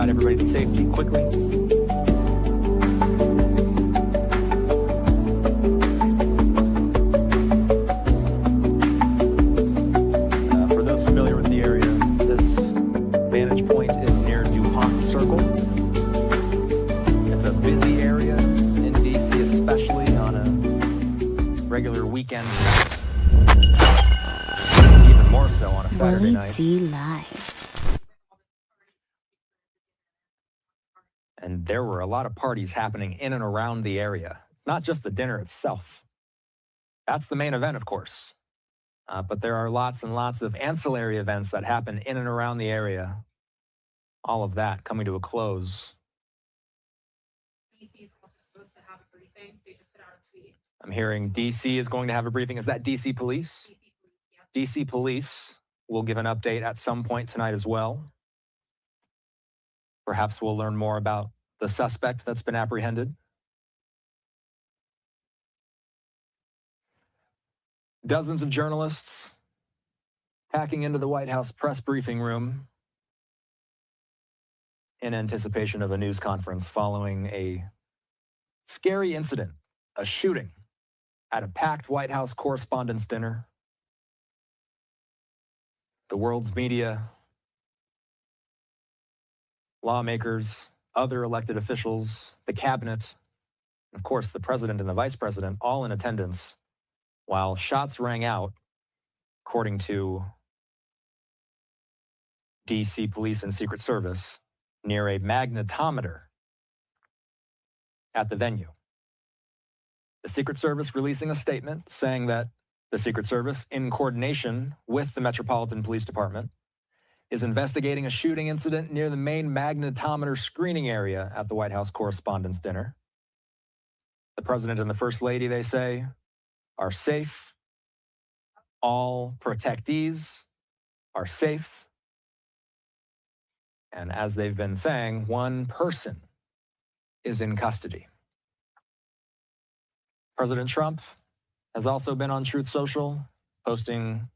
got everybody to safety quickly. For those familiar with the area, this vantage point is near DuPont Circle. It's a busy area in DC, especially on a regular weekend night. Even more so on a Saturday night. Live. And there were a lot of parties happening in and around the area. It's not just the dinner itself. That's the main event, of course. But there are lots and lots of ancillary events that happen in and around the area. All of that coming to a close. DC is also supposed to have a briefing. They just put out a tweet. I'm hearing DC is going to have a briefing. Is that DC Police? DC Police, yeah. DC Police will give an update at some point tonight as well. Perhaps we'll learn more about the suspect that's been apprehended. Dozens of journalists packing into the White House press briefing room in anticipation of a news conference following a scary incident, a shooting at a packed White House Correspondents Dinner. The world's media, lawmakers, other elected officials, the cabinet, and of course the president and the vice president, all in attendance, while shots rang out, according to DC Police and Secret Service, near a magnetometer at the venue. The Secret Service releasing a statement saying that the Secret Service, in coordination with the Metropolitan Police Department, is investigating a shooting incident near the main magnetometer screening area at the White House Correspondents' Dinner. The President and the First Lady, they say, are safe. All protectees are safe. And as they've been saying, one person is in custody. President Trump has also been on Truth Social, posting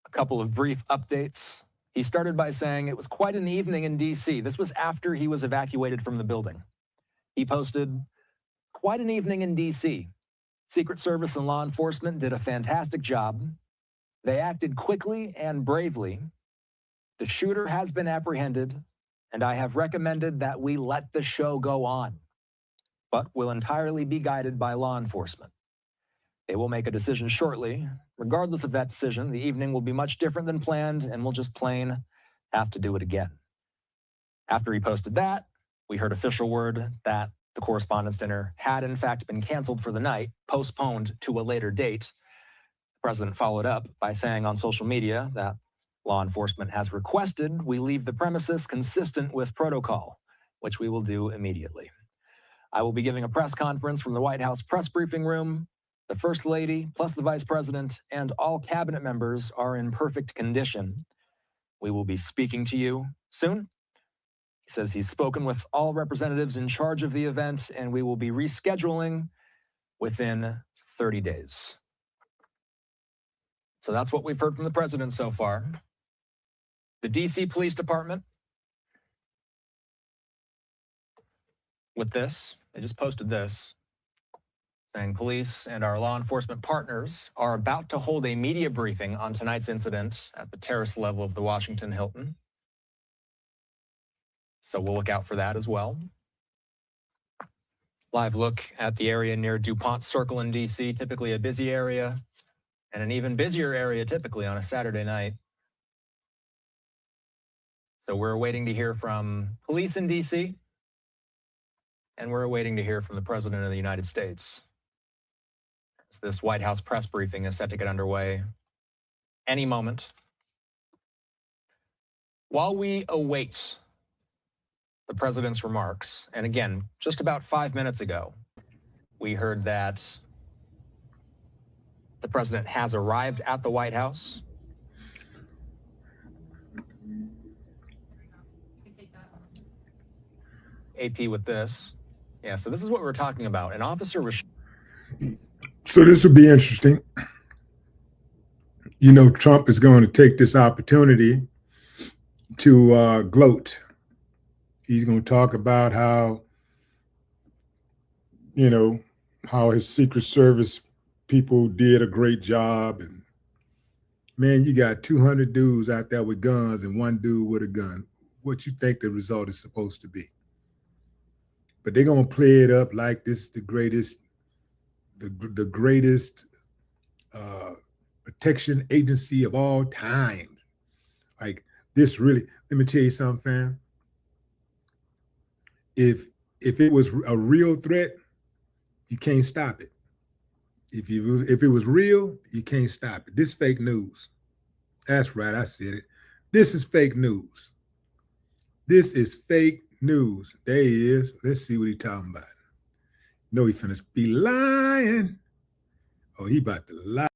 a couple of brief updates. He started by saying it was quite an evening in DC. This was after he was evacuated from the building. He posted, quite an evening in DC. Secret Service and law enforcement did a fantastic job. They acted quickly and bravely. The shooter has been apprehended, and I have recommended that we let the show go on, but will entirely be guided by law enforcement. They will make a decision shortly. Regardless of that decision, the evening will be much different than planned, and we'll just plain have to do it again. After he posted that, we heard official word that the Correspondents' Dinner had in fact been canceled for the night, postponed to a later date. The president followed up by saying on social media that law enforcement has requested we leave the premises consistent with protocol, which we will do immediately. I will be giving a press conference from the White House press briefing room. The First Lady, plus the Vice President, and all cabinet members are in perfect condition. We will be speaking to you soon. He says he's spoken with all representatives in charge of the event, and we will be rescheduling within 30 days. So that's what we've heard from the president so far. The DC Police Department, with this, they just posted this, saying police and our law enforcement partners are about to hold a media briefing on tonight's incident at the terrace level of the Washington Hilton. So we'll look out for that as well. Live look at the area near DuPont Circle in DC, typically a busy area, and an even busier area typically on a Saturday night. So we're waiting to hear from police in DC, and we're waiting to hear from the President of the United States. This White House press briefing is set to get underway any moment. While we await the president's remarks, and again, just about 5 minutes ago, we heard that the president has arrived at the White House. AP with this. Yeah, so this is what we're talking about. An officer was... So this will be interesting. You know, Trump is going to take this opportunity to gloat. He's going to talk about you know, how his Secret Service people did a great job. And man, you got 200 dudes out there with guns and one dude with a gun. What you think the result is supposed to be? But they're going to play it up like this is the greatest, the greatest protection agency of all time. Like this really, let me tell you something, fam. If it was a real threat, you can't stop it. If it was real, you can't stop it. This fake news. That's right, I said it. This is fake news. This is fake news. There he is. Let's see what he's talking about. No, he finna be lying. Oh, he about to lie.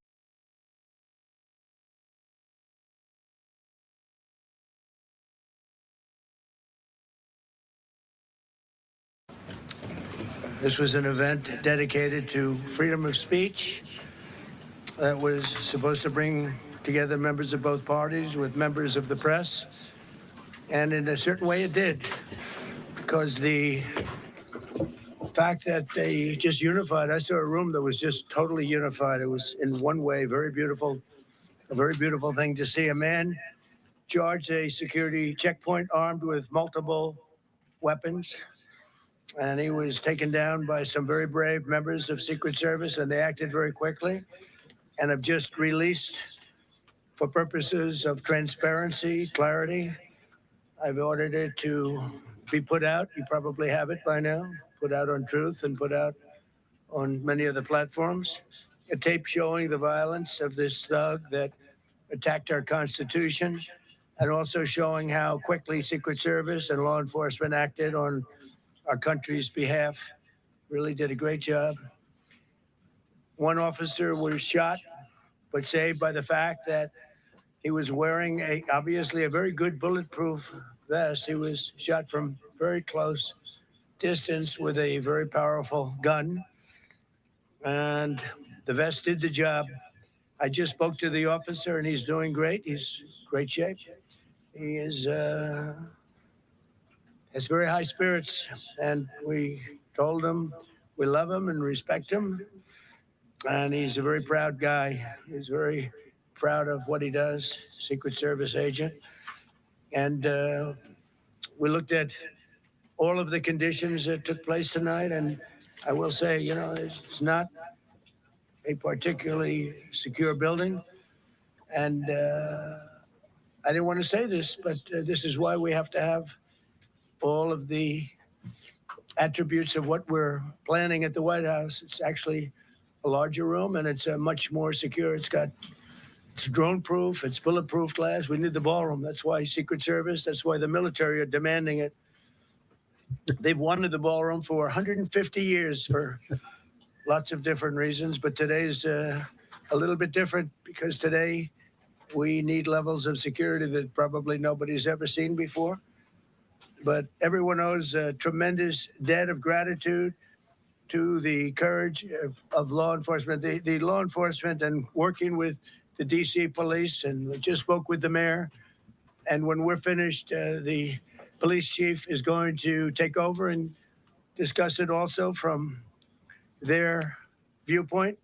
This was an event dedicated to freedom of speech that was supposed to bring together members of both parties with members of the press. And in a certain way it did, because the fact that they just unified, I saw a room that was just totally unified. It was in one way very beautiful, a very beautiful thing to see. A man charged a security checkpoint armed with multiple weapons. And he was taken down by some very brave members of Secret Service, and they acted very quickly and have just released, for purposes of transparency, clarity, I've ordered it to be put out. You probably have it by now, put out on Truth and put out on many of the platforms. A tape showing the violence of this thug that attacked our Constitution, and also showing how quickly Secret Service and law enforcement acted on our country's behalf. Really did a great job. One officer was shot, but saved by the fact that he was wearing obviously a very good bulletproof vest. He was shot from very close distance with a very powerful gun, and the vest did the job. I just spoke to the officer, and he's doing great. He's in great shape. He is has very high spirits, and we told him we love him and respect him, and he's a very proud guy. He's very proud of what he does, Secret Service agent. And we looked at all of the conditions that took place tonight, and I will say, you know, it's not a particularly secure building, and I didn't want to say this, but this is why we have to have all of the attributes of what we're planning at the White House. It's actually a larger room, and it's much more secure. It's drone proof, it's bulletproof glass. We need the ballroom. That's why Secret Service, that's why the military are demanding it. They've wanted the ballroom for 150 years for lots of different reasons, but today's a little bit different, because today we need levels of security that probably nobody's ever seen before. But everyone owes a tremendous debt of gratitude to the courage of law enforcement, the law enforcement, and working with the DC police. And we just spoke with the mayor. And when we're finished, the police chief is going to take over and discuss it also from their viewpoint.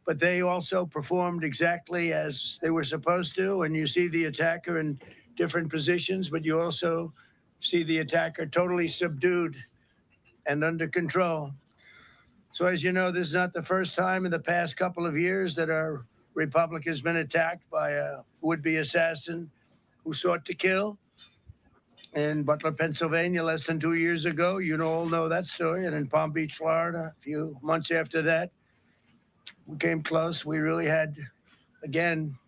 But they also performed exactly as they were supposed to. And you see the attacker in different positions, but you also see the attacker totally subdued and under control. So as you know, this is not the first time in the past couple of years that our republic has been attacked by a would-be assassin who sought to kill. In Butler, Pennsylvania, less than 2 years ago, you all know that story. And in Palm Beach, Florida, a few months after that, we came close. We really had, again,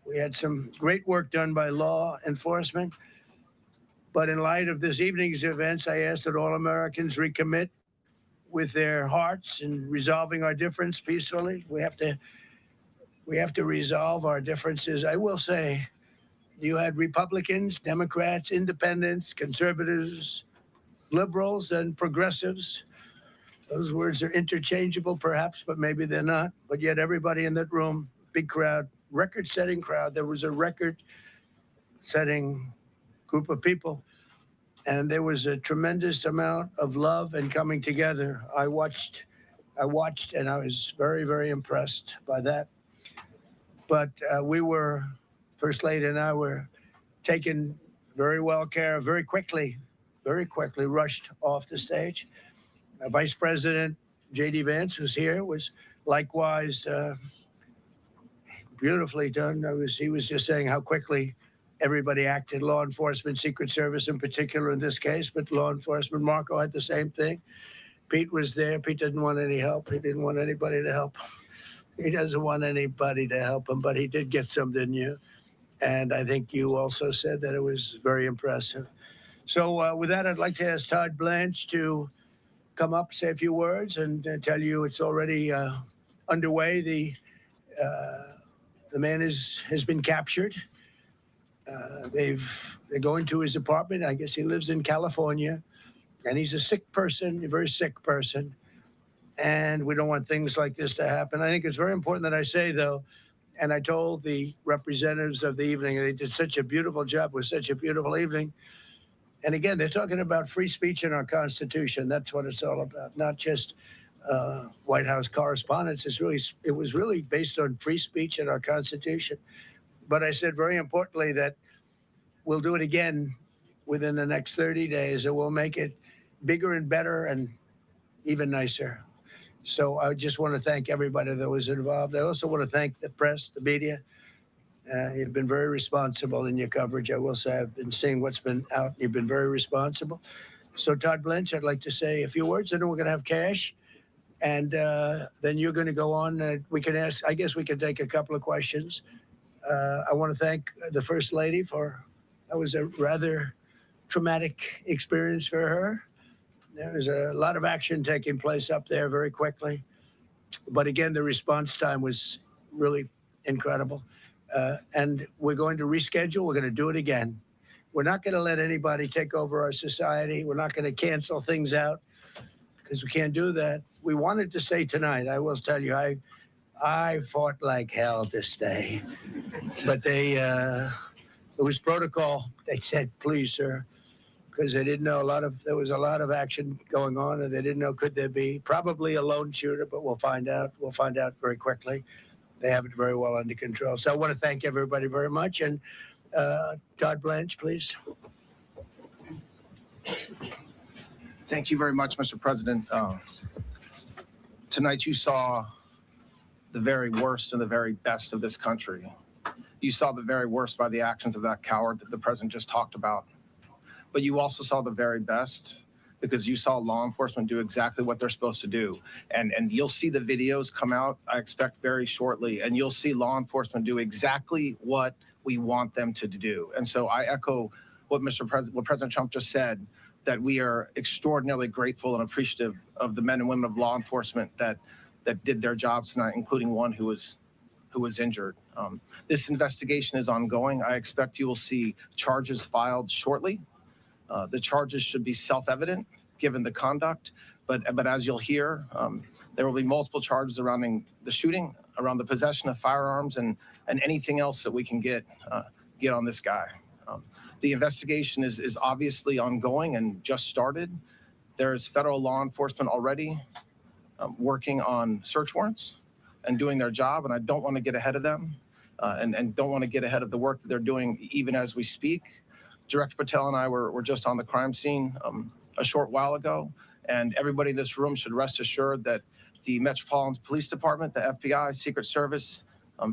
we had some great work done by law enforcement. But in light of this evening's events, I ask that all Americans recommit with their hearts in resolving our difference peacefully. We have to resolve our differences. I will say, you had Republicans, Democrats, independents, conservatives, liberals, and progressives. Those words are interchangeable, perhaps, but maybe they're not. But yet everybody in that room, big crowd, record-setting crowd. There was a record-setting group of people. And there was a tremendous amount of love and coming together. I watched, and I was very, very impressed by that. But First Lady and I were taken very well care of very quickly, rushed off the stage. Vice President J.D. Vance, who's here, was likewise beautifully done. He was just saying how quickly everybody acted, law enforcement, Secret Service in particular in this case, but law enforcement. Marco had the same thing. Pete was there. Pete didn't want any help. He didn't want anybody to help. He doesn't want anybody to help him, but he did get some, didn't you? And I think you also said that it was very impressive. So with that, I'd like to ask Todd Blanche to come up, say a few words, and tell you it's already underway. The man has been captured. They're going to his apartment. I guess he lives in California, and he's a sick person, a very sick person. And we don't want things like this to happen. I think it's very important that I say, though, and I told the representatives of the evening, they did such a beautiful job with such a beautiful evening. And again, they're talking about free speech in our Constitution. That's what it's all about, not just White House Correspondents. It was really based on free speech in our Constitution. But I said very importantly that we'll do it again within the next 30 days, and we'll make it bigger and better and even nicer. So I just want to thank everybody that was involved. I also want to thank the press, the media. You've been very responsible in your coverage. I will say I've been seeing what's been out. You've been very responsible. So Todd Blanche, I'd like to say a few words, and then we're going to have cash. And then you're going to go on. We can ask, I guess we can take a couple of questions. I want to thank the First Lady that was a rather traumatic experience for her. There was a lot of action taking place up there very quickly. But again, the response time was really incredible. And we're going to reschedule. We're going to do it again. We're not going to let anybody take over our society. We're not going to cancel things out because we can't do that. We wanted to stay tonight. I will tell you, I fought like hell to stay. But it was protocol. They said, please, sir, because they didn't know there was a lot of action going on, and they didn't know, could there be probably a lone shooter, but we'll find out. We'll find out very quickly. They have it very well under control. So I want to thank everybody very much. And Todd Blanche, please. Thank you very much, Mr. President. Tonight you saw the very worst and the very best of this country. You saw the very worst by the actions of that coward that the president just talked about. But you also saw the very best because you saw law enforcement do exactly what they're supposed to do. And you'll see the videos come out, I expect, very shortly, and you'll see law enforcement do exactly what we want them to do. And so I echo what President Trump just said, that we are extraordinarily grateful and appreciative of the men and women of law enforcement that did their jobs tonight, including one who was injured. This investigation is ongoing. I expect you will see charges filed shortly. The charges should be self-evident given the conduct, but as you'll hear, there will be multiple charges surrounding the shooting, around the possession of firearms, and anything else that we can get on this guy. The investigation is obviously ongoing and just started. There's federal law enforcement already working on search warrants and doing their job, and I don't want to get ahead of them and don't want to get ahead of the work that they're doing even as we speak. Director Patel and I were just on the crime scene a short while ago, and everybody in this room should rest assured that the Metropolitan Police Department, the FBI, Secret Service,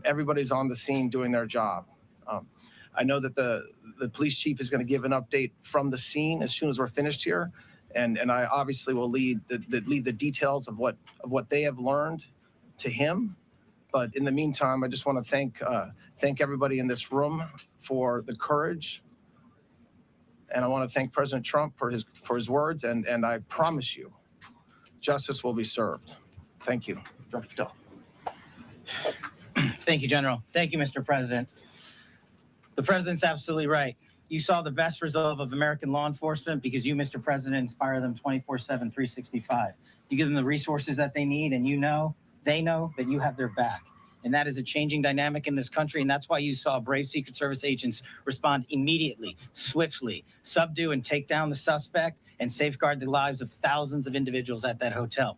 everybody's on the scene doing their job. I know that the police chief is going to give an update from the scene as soon as we're finished here, and I obviously will lead the details of what they have learned to him. But in the meantime, I just want to thank everybody in this room for the courage. And I want to thank President Trump for his words, and I promise you, justice will be served. Thank you. Dr. Patel. Thank you, General. Thank you, Mr. President. The president's absolutely right. You saw the best resolve of American law enforcement because you, Mr. President, inspire them 24/7, 365. You give them the resources that they need, and they know that you have their back. And that is a changing dynamic in this country. And that's why you saw brave Secret Service agents respond immediately, swiftly, subdue and take down the suspect and safeguard the lives of thousands of individuals at that hotel.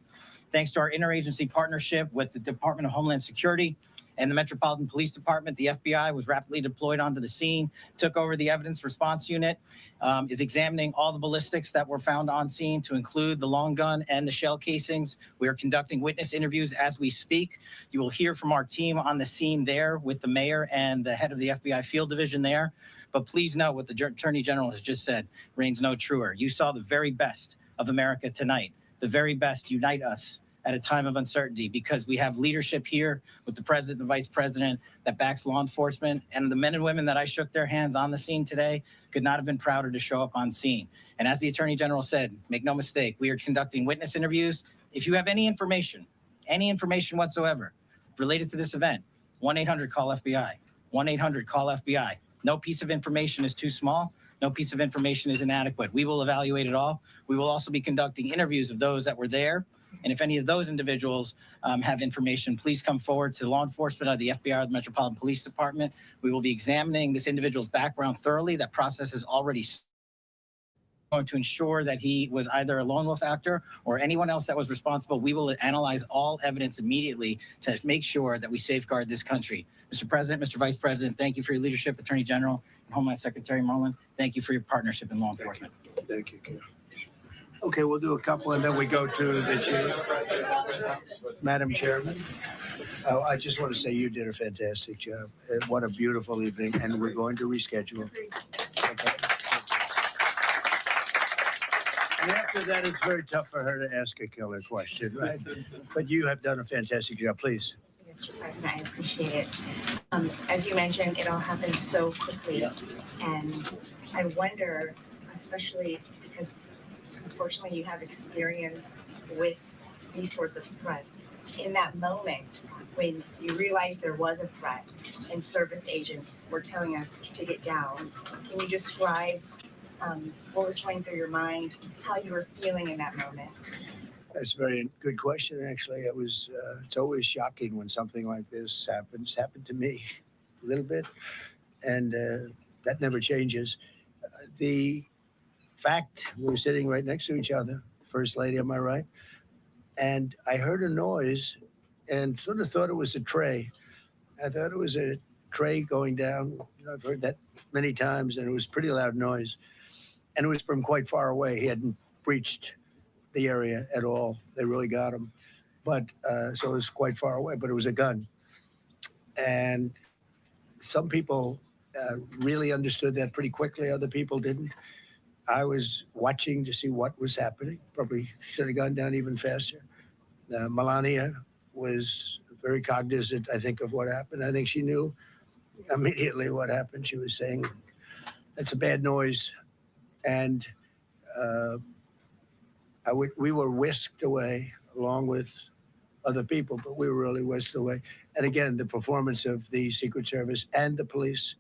Thanks to our interagency partnership with the Department of Homeland Security and the Metropolitan Police Department, the FBI was rapidly deployed onto the scene, took over the evidence response unit, is examining all the ballistics that were found on scene to include the long gun and the shell casings. We are conducting witness interviews as we speak. You will hear from our team on the scene there with the mayor and the head of the FBI field division there. But please note what the Attorney General has just said reigns no truer. You saw the very best of America tonight. The very best unite us at a time of uncertainty, because we have leadership here with the president, the vice president that backs law enforcement, and the men and women that I shook their hands on the scene today could not have been prouder to show up on scene. And as the Attorney General said, make no mistake, we are conducting witness interviews. If you have any information whatsoever related to this event, 1-800-CALL-FBI, 1-800-CALL-FBI. No piece of information is too small. No piece of information is inadequate. We will evaluate it all. We will also be conducting interviews of those that were there. And if any of those individuals have information, please come forward to law enforcement or the FBI or the Metropolitan Police Department. We will be examining this individual's background thoroughly. That process is already going to ensure that he was either a lone wolf actor or anyone else that was responsible. We will analyze all evidence immediately to make sure that we safeguard this country. Mr. President, Mr. Vice President, thank you for your leadership. Attorney General and Homeland Secretary Merlin, thank you for your partnership in law enforcement. Thank you, Ken. Okay, we'll do a couple and then we go to the chair. Madam Chairman, I just want to say you did a fantastic job. What a beautiful evening, and we're going to reschedule. Okay. And after that, it's very tough for her to ask a killer question, right? But you have done a fantastic job. Please. Mr. President, I appreciate it. As you mentioned, it all happened so quickly. Yeah. And I wonder, especially because unfortunately you have experience with these sorts of threats, in that moment when you realized there was a threat and service agents were telling us to get down, can you describe what was going through your mind, how you were feeling in that moment? That's a very good question, actually. It's always shocking when something like this happens. It's happened to me a little bit, and that never changes. The fact, we were sitting right next to each other, First Lady on my right, and I heard a noise and sort of thought it was a tray. I thought it was a tray going down. I've heard that many times, and it was a pretty loud noise. And it was from quite far away. He hadn't breached the area at all. They really got him. But so it was quite far away, but it was a gun. And some people really understood that pretty quickly. Other people didn't. I was watching to see what was happening. Probably should have gone down even faster. Melania was very cognizant, I think, of what happened. I think she knew immediately what happened. She was saying, that's a bad noise. And we were whisked away along with other people, but we were really whisked away. And again, the performance of the Secret Service and the police,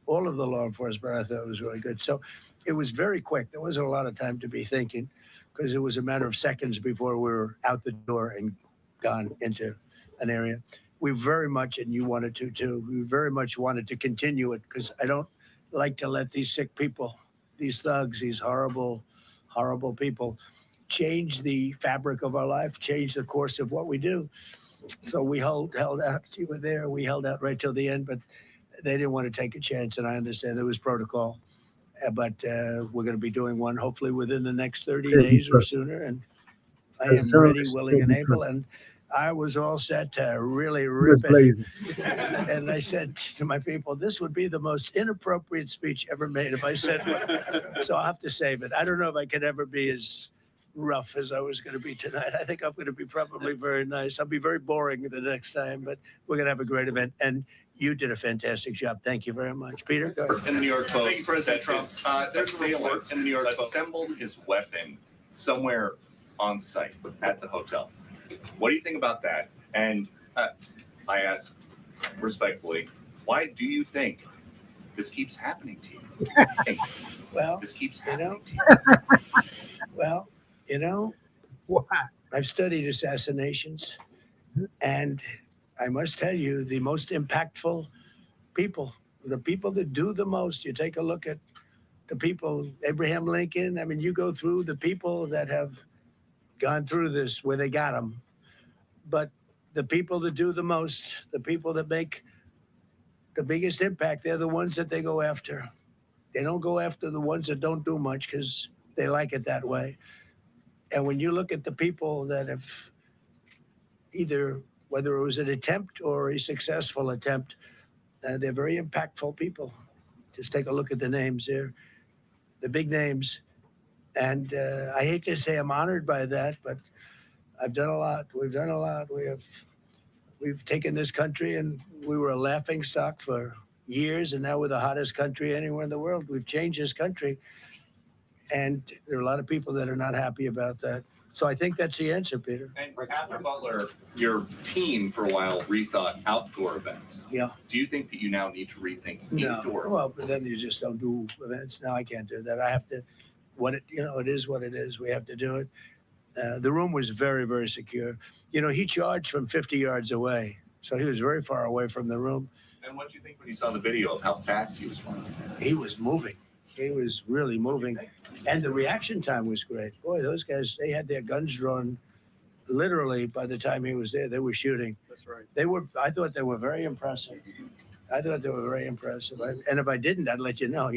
all of the law enforcement, I thought was really good. So it was very quick. There wasn't a lot of time to be thinking because it was a matter of seconds before we were out the door and gone into an area. We very much, and you wanted to too, we very much wanted to continue it because I don't like to let these sick people, these thugs, these horrible, horrible people change the fabric of our life, change the course of what we do. So we held out. You were there. We held out right till the end, but they didn't want to take a chance, and I understand there was protocol. But we're going to be doing one hopefully within the next 30 days or sooner, and I am ready, willing, and able. And I was all set to really rip it. And I said to my people, this would be the most inappropriate speech ever made if I said one. So I'll have to save it. I don't know if I could ever be as rough as I was going to be tonight. I think I'm going to be probably very nice. I'll be very boring the next time, but we're going to have a great event. And you did a fantastic job. Thank you very much. Peter, go ahead. In the New York Post, Thank you, President Trump. There's a report in the New York Post assembled his weapon somewhere on site at the hotel. What do you think about that? And I ask respectfully, why do you think this keeps happening to you? Well, This keeps happening to you. Well, I've studied assassinations, and I must tell you, the most impactful people, the people that do the most. You take a look at the people, Abraham Lincoln. I mean, you go through the people that have gone through this where they got them. But the people that do the most, the people that make the biggest impact, they're the ones that they go after. They don't go after the ones that don't do much because they like it that way. And when you look at the people that have either, whether it was an attempt or a successful attempt, they're very impactful people. Just take a look at the names there, the big names. And I hate to say I'm honored by that, but I've done a lot. We've done a lot. We've taken this country, and we were a laughing stock for years, and now we're the hottest country anywhere in the world. We've changed this country, and there are a lot of people that are not happy about that. So I think that's the answer, Peter. And after Butler, your team for a while rethought outdoor events. Yeah. Do you think that you now need to rethink No. indoor? Well, but then you just don't do events. No, I can't do that. I have to. It is what it is. We have to do it. The room was very, very secure. He charged from 50 yards away, so he was very far away from the room. And what did you think when you saw the video of how fast he was running? He was moving. He was really moving. And the reaction time was great. Boy, those guys, they had their guns drawn literally by the time he was there. They were shooting. That's right. I thought they were very impressive. And if I didn't, I'd let you know.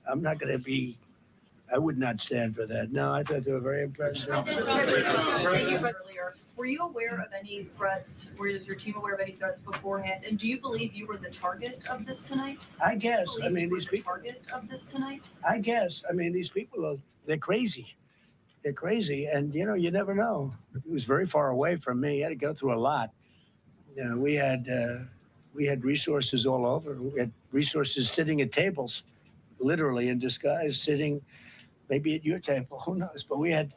I'm not going to be, I would not stand for that. No, I thought they were very impressive. Thank you. Earlier, were you aware of any threats? Was your team aware of any threats beforehand? And do you believe you were the target of this tonight? I guess. I mean, these people. Target of this tonight? I guess. I mean, these people they're crazy. They're crazy. And, you never know. He was very far away from me. He had to go through a lot. We had resources all over. We had resources sitting at tables, literally in disguise, sitting maybe at your table. Who knows? But we had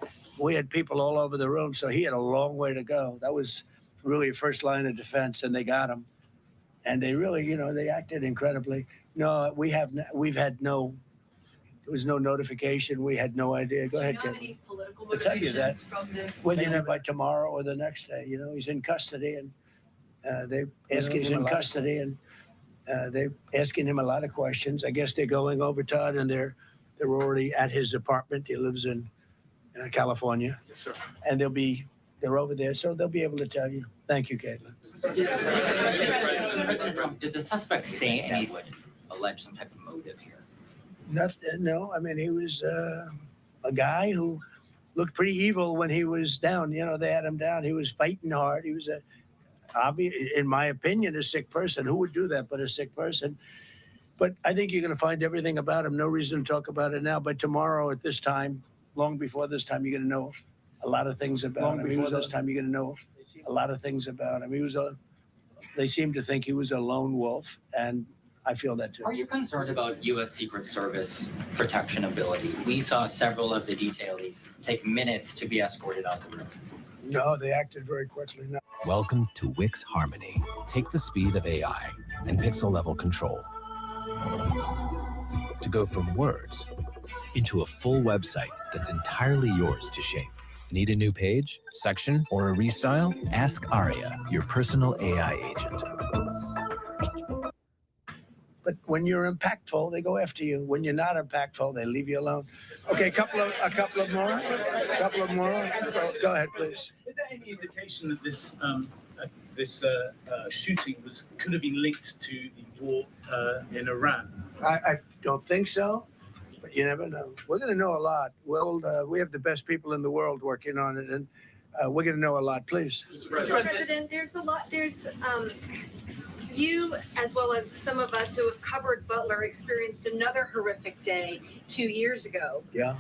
people all over the room. So he had a long way to go. That was really a first line of defense, and they got him. And they really, they acted incredibly. No, there was no notification. We had no idea. Go ahead, Do you know Kevin. any political I'll tell you that. motivations from this? Whether by tomorrow or the next day, he's in custody, and they asking him a lot of questions. I guess they're going over, Todd, and they're already at his apartment. He lives in California. Yes, sir. And they're over there, so they'll be able to tell you. Thank you, Caitlin. President Trump, did the suspect say any would allege some type of motive here? No, I mean, he was a guy who looked pretty evil when he was down. They had him down. He was fighting hard. He was in my opinion, a sick person. Who would do that but a sick person? But I think you're going to find everything about him. No reason to talk about it now. But tomorrow at this time, long before this time, you're going to know a lot of things about him. They seem to think he was a lone wolf, and I feel that too. Are you concerned about U.S. Secret Service protection ability? We saw several of the detailees take minutes to be escorted out the room. No, they acted very quickly. No. Welcome to Wix Harmony. Take the speed of AI and pixel level control to go from words into a full website that's entirely yours to shape. Need a new page, section, or a restyle? Ask Aria, your personal AI agent. But when you're impactful, they go after you. When you're not impactful, they leave you alone. Okay, a couple of more. Go ahead, please. Is there any indication that this shooting could have been linked to the war in Iran? I don't think so, but you never know. We're going to know a lot. We have the best people in the world working on it, and we're going to know a lot. Please. Mr. President, there's a lot. You, as well as some of us who have covered Butler, experienced another horrific day 2 years ago. Yeah.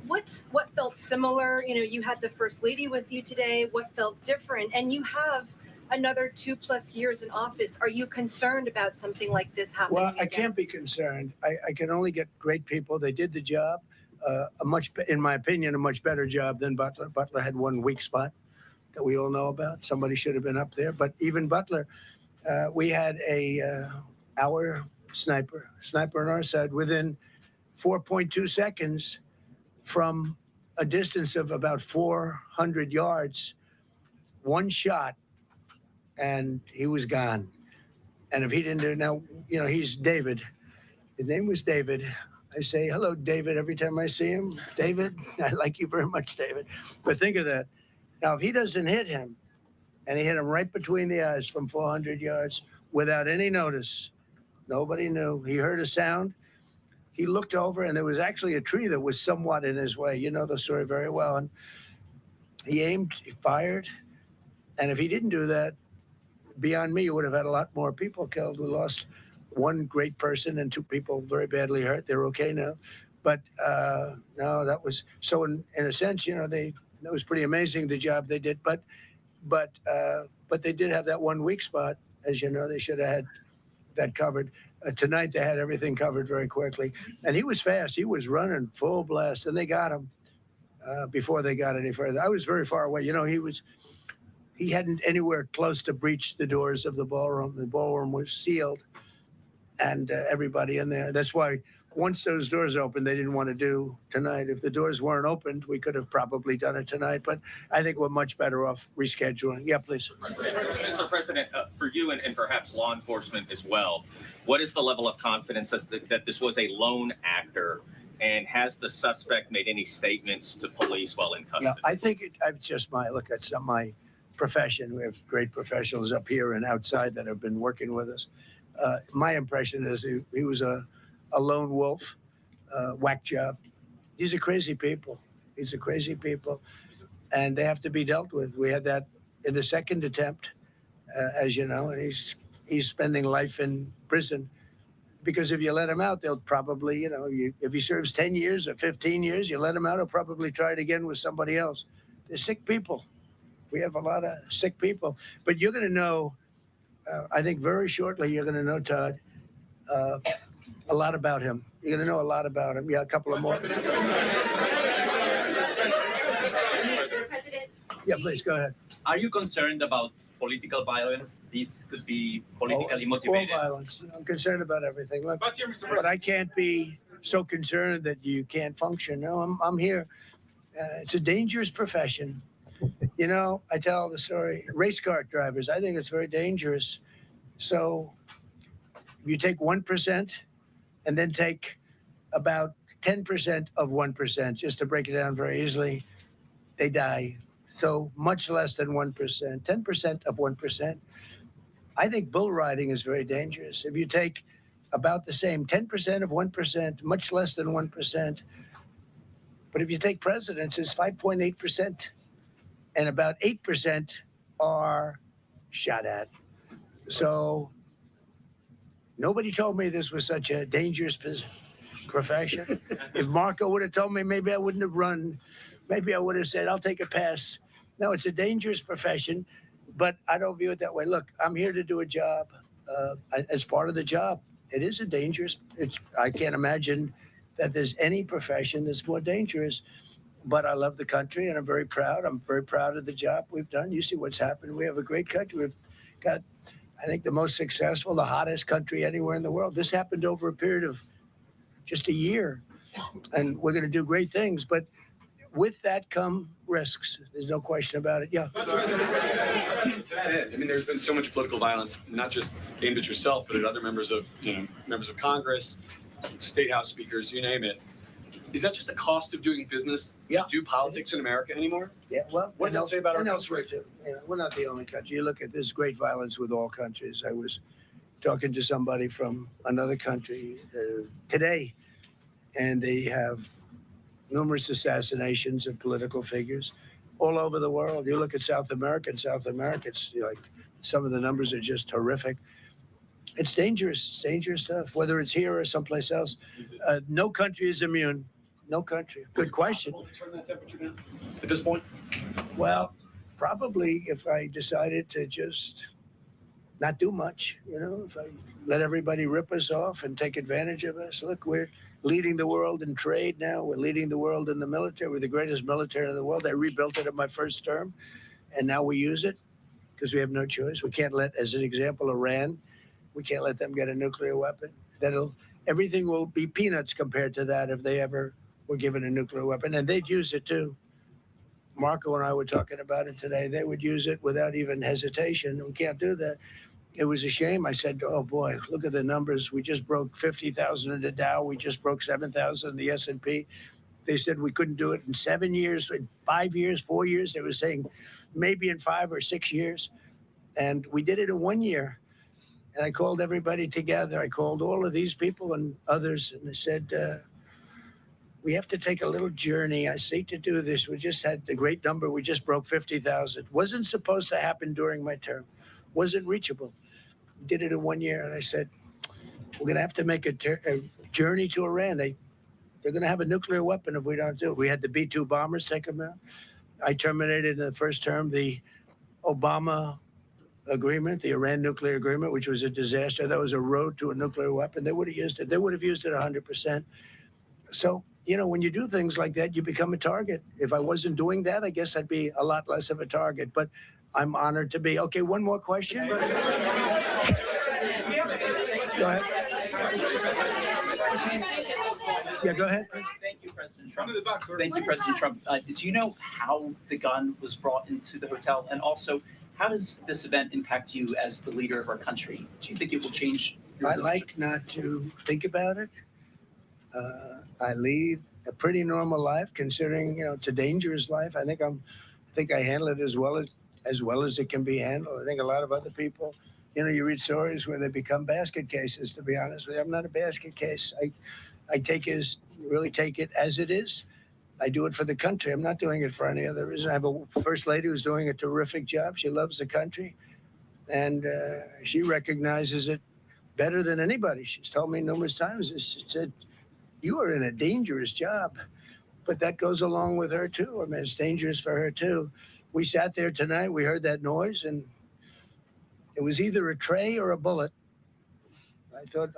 What felt similar? You had the First Lady with you today. What felt different? And you have another 2+ years in office. Are you concerned about something like this happening? Well, I can't be concerned. I can only get great people. They did the job, in my opinion, a much better job than Butler. Butler had one weak spot that we all know about. Somebody should have been up there. But even Butler, we had our sniper on our side within 4.2 seconds from a distance of about 400 yards. One shot and he was gone. And if he didn't do it now, he's David. His name was David. I say, hello, David, every time I see him. David, I like you very much, David. But think of that. Now, if he doesn't hit him, and he hit him right between the eyes from 400 yards without any notice, nobody knew. He heard a sound. He looked over, and there was actually a tree that was somewhat in his way. You know the story very well. And he aimed, he fired. And if he didn't do that, beyond me, you would have had a lot more people killed. We lost one great person and 2 people very badly hurt. They're okay now. But no, that was so in a sense, that was pretty amazing, the job they did. But they did have that one weak spot. As you know, they should have had that covered. Tonight, they had everything covered very quickly. And he was fast. He was running full blast, and they got him before they got any further. I was very far away. He hadn't anywhere close to breach the doors of the ballroom. The ballroom was sealed, and everybody in there. That's why once those doors opened, they didn't want to do tonight. If the doors weren't opened, we could have probably done it tonight. But I think we're much better off rescheduling. Yeah, please. Mr. President, for you and perhaps law enforcement as well, what is the level of confidence that this was a lone actor? And has the suspect made any statements to police while in custody? Yeah, I think it's just it's not my profession. We have great professionals up here and outside that have been working with us. My impression is he was a lone wolf, whack job. These are crazy people. And they have to be dealt with. We had that in the second attempt, as you know, and he's spending life in prison. Because if you let him out, they'll probably, if he serves 10 years or 15 years, you let him out, he'll probably try it again with somebody else. They're sick people. We have a lot of sick people. But you're going to know, I think very shortly, you're going to know, Todd, a lot about him. You're going to know a lot about him. Yeah, a couple of more. Yeah, please, go ahead. Are you concerned about political violence? This could be politically motivated. All violence. I'm concerned about everything. Look, but I can't be so concerned that you can't function. No, I'm here. It's a dangerous profession. I tell the story, race car drivers, I think it's very dangerous. So if you take 1% and then take about 10% of 1%, just to break it down very easily, they die. So much less than 1%, 10% of 1%. I think bull riding is very dangerous. If you take about the same 10% of 1%, much less than 1%, but if you take presidents, it's 5.8%, and about 8% are shot at. So nobody told me this was such a dangerous profession. If Marco would have told me, maybe I wouldn't have run. Maybe I would have said, I'll take a pass. No, it's a dangerous profession, but I don't view it that way. Look, I'm here to do a job. As part of the job, it is a dangerous. I can't imagine that there's any profession that's more dangerous. But I love the country, and I'm very proud. I'm very proud of the job we've done. You see what's happened. We have a great country. We've got, I think, the most successful, the hottest country anywhere in the world. This happened over a period of just a year, and we're going to do great things. But with that come risks. There's no question about it. Yeah. To that end, there's been so much political violence, not just aimed at yourself, but at other members of Congress, state house speakers, you name it. Is that just the cost of doing business to do politics in America anymore? Yeah, well, what does that say about our country? Too. We're not the only country. You look at this great violence with all countries. I was talking to somebody from another country today, and they have numerous assassinations of political figures all over the world. You look at South America, it's like some of the numbers are just horrific. It's dangerous stuff, whether it's here or someplace else. No country is immune. No country. Good question. Will it turn that temperature down at this point? Well, probably if I decided to just not do much, if I let everybody rip us off and take advantage of us. Look, we're leading the world in trade now. We're leading the world in the military. We're the greatest military in the world. I rebuilt it in my first term, and now we use it because we have no choice. We can't let, as an example, Iran, we can't let them get a nuclear weapon. Everything will be peanuts compared to that if they ever were given a nuclear weapon, and they'd use it too. Marco and I were talking about it today. They would use it without even hesitation. We can't do that. It was a shame. I said, oh boy, look at the numbers. We just broke 50,000 in the Dow. We just broke 7,000 in the S&P. They said we couldn't do it in 7 years, in 5 years, 4 years. They were saying maybe in 5 or 6 years. And we did it in 1 year. And I called everybody together. I called all of these people and others. And I said, we have to take a little journey. I see to do this. We just had the great number. We just broke 50,000. Wasn't supposed to happen during my term. Wasn't reachable. We did it in 1 year. And I said, we're going to have to make a journey to Iran. They're going to have a nuclear weapon if we don't do it. We had the B-2 bombers take them out. I terminated in the first term the Obama agreement, the Iran nuclear agreement, which was a disaster. That was a road to a nuclear weapon. They would have used it. They would have used it 100%. So, you know, when you do things like that, you become a target. If I wasn't doing that, I guess I'd be a lot less of a target. But I'm honored to be. Okay, one more question. Go ahead. Yeah, go ahead. Thank you, President Trump. Thank you, President Trump. Did you know how the gun was brought into the hotel? And also, how does this event impact you as the leader of our country? Do you think it will change your I like not to think about it. I lead a pretty normal life, considering, you know, it's a dangerous life. I think I handle it as well as it can be handled. I think a lot of other people, you know, you read stories where they become basket cases. To be honest with you, I'm not a basket case. I really take it as it is. I do it for the country. I'm not doing it for any other reason. I have a first lady who's doing a terrific job. She loves the country, and she recognizes it better than anybody. She's told me numerous times. She said, you are in a dangerous job, but that goes along with her too. I mean, it's dangerous for her too. We sat there tonight, we heard that noise, and it was either a tray or a bullet.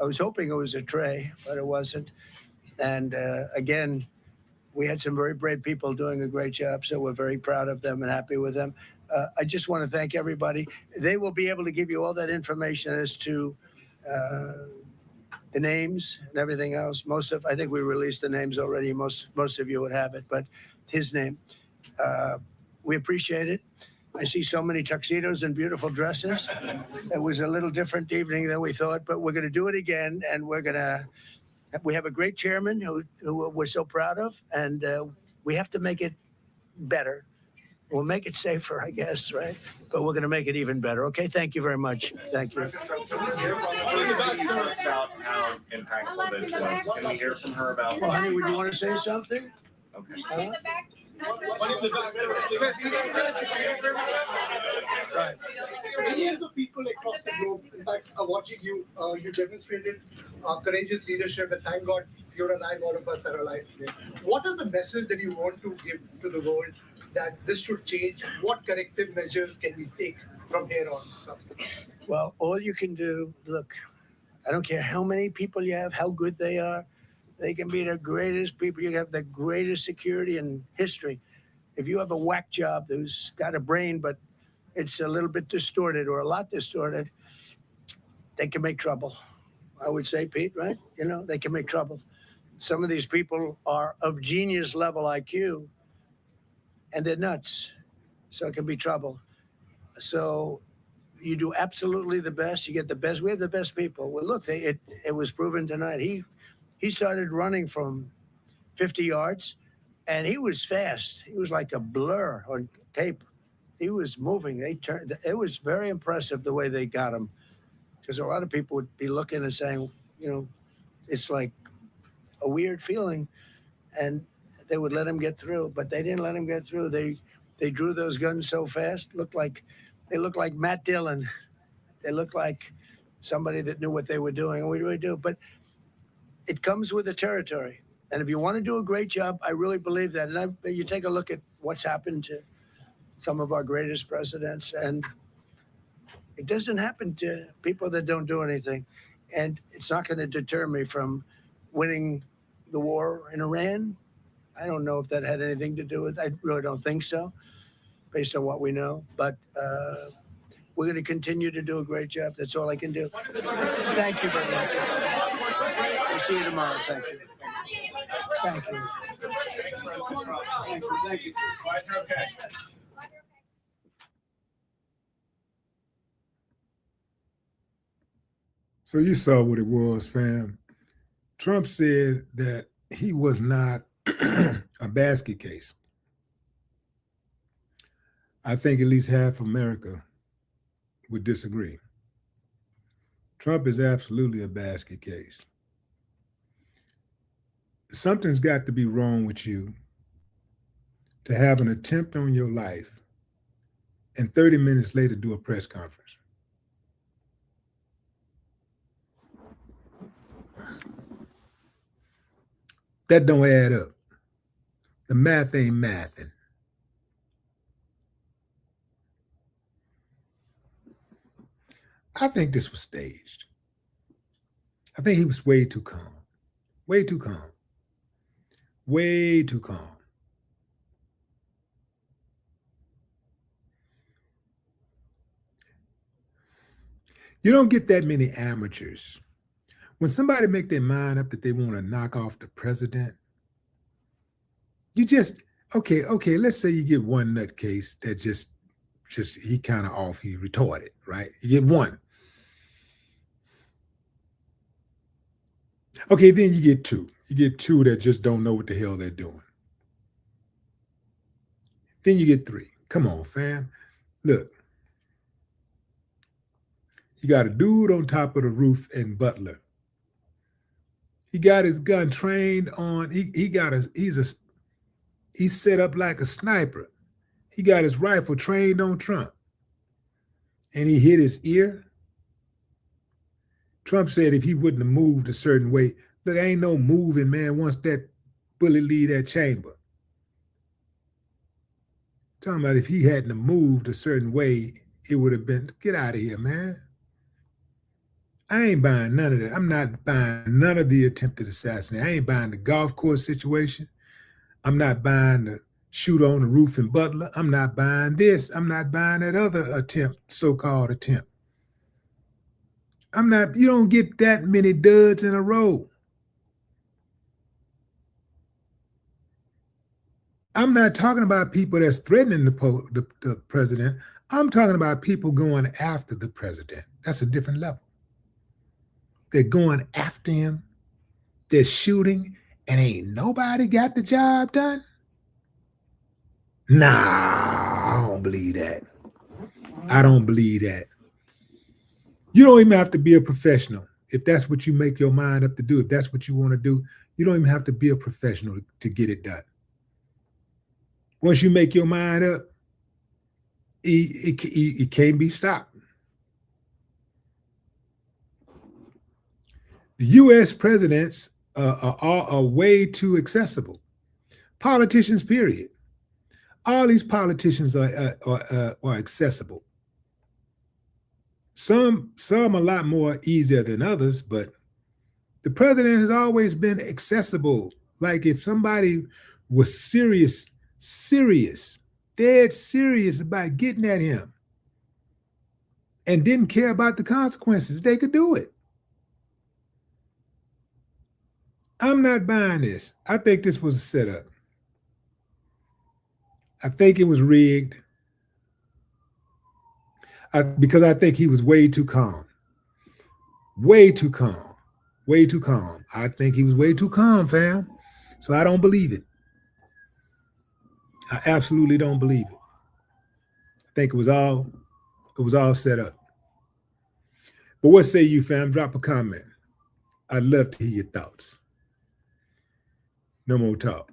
I was hoping it was a tray, but it wasn't. And again, we had some very brave people doing a great job, so we're very proud of them and happy with them. I just want to thank everybody. They will be able to give you all that information as to the names and everything else. I think we released the names already. Most of you would have it, but his name. We appreciate it. I see so many tuxedos and beautiful dresses. It was a little different evening than we thought, but we're going to do it again, and we have a great chairman who we're so proud of, and we have to make it better. We'll make it safer, I guess, right? But we're going to make it even better. Okay, thank you very much. Thank you. About how impactful this was. Can we hear from her about? Oh, honey, would you want to say something? Okay. Right. Many of the people across the globe, in fact, are watching you. You demonstrated courageous leadership, and thank God you're alive. All of us are alive today. What is the message that you want to give to the world that this should change? What corrective measures can we take from here on? Well, all you can do, look, I don't care how many people you have, how good they are. They can be the greatest people. You have the greatest security in history. If you have a whack job who's got a brain, but it's a little bit distorted or a lot distorted, they can make trouble. I would say, Pete, right? You know, they can make trouble. Some of these people are of genius level IQ, and they're nuts. So it can be trouble. So you do absolutely the best. You get the best. We have the best people. Well, look, it was proven tonight. He started running from 50 yards, and he was fast. He was like a blur on tape. He was moving. It was very impressive the way they got him, because a lot of people would be looking and saying, you know, it's like a weird feeling, and they would let him get through, but they didn't let him get through. They drew those guns so fast. They looked like Matt Dillon. They looked like somebody that knew what they were doing, and we really do. But it comes with the territory. And if you want to do a great job, I really believe that. And you take a look at what's happened to some of our greatest presidents, and it doesn't happen to people that don't do anything. And it's not going to deter me from winning the war in Iran. I don't know if that had anything to do with it. I really don't think so, based on what we know. But we're going to continue to do a great job. That's all I can do. Thank you very much. We'll see you tomorrow. Thank you. Thank you. Thank you. Glad you're okay. So you saw what it was, fam. Trump said that he was not a basket case. I think at least half America would disagree. Trump is absolutely a basket case. Something's got to be wrong with you to have an attempt on your life and 30 minutes later do a press conference. That don't add up. The math ain't mathing. I think this was staged. I think he was way too calm. Way too calm. Way too calm. You don't get that many amateurs. When somebody make their mind up that they want to knock off the president, you just, okay, let's say you get one nutcase that just he kind of off, he retarded, right? You get one. Okay, then you get two. You get two that just don't know what the hell they're doing. Then you get three. Come on, fam. Look. You got a dude on top of the roof in Butler. He got his gun trained on, he's set up like a sniper. He got his rifle trained on Trump. And he hit his ear. Trump said if he wouldn't have moved a certain way, look, ain't no moving, man, once that bullet leave that chamber. Talking about if he hadn't have moved a certain way, it would have been, get out of here, man. I ain't buying none of that. I'm not buying none of the attempted assassination. I ain't buying the golf course situation. I'm not buying the shoot on the roof in Butler. I'm not buying this. I'm not buying that other attempt, so-called attempt. You don't get that many duds in a row. I'm not talking about people that's threatening the president. I'm talking about people going after the president. That's a different level. They're going after him. They're shooting, and ain't nobody got the job done? Nah, I don't believe that. I don't believe that. You don't even have to be a professional. If that's what you make your mind up to do, if that's what you want to do, you don't even have to be a professional to get it done. Once you make your mind up, it can't be stopped. The U.S. presidents are way too accessible. Politicians, period. All these politicians are accessible. Some a lot more easier than others, but the president has always been accessible. Like if somebody was dead serious about getting at him and didn't care about the consequences, they could do it. I'm not buying this. I think this was a setup. I think it was rigged. Because I think he was way too calm. Way too calm. Way too calm. I think he was way too calm, fam. So I don't believe it. I absolutely don't believe it. I think it was all set up. But what say you, fam? Drop a comment. I'd love to hear your thoughts. No more talk.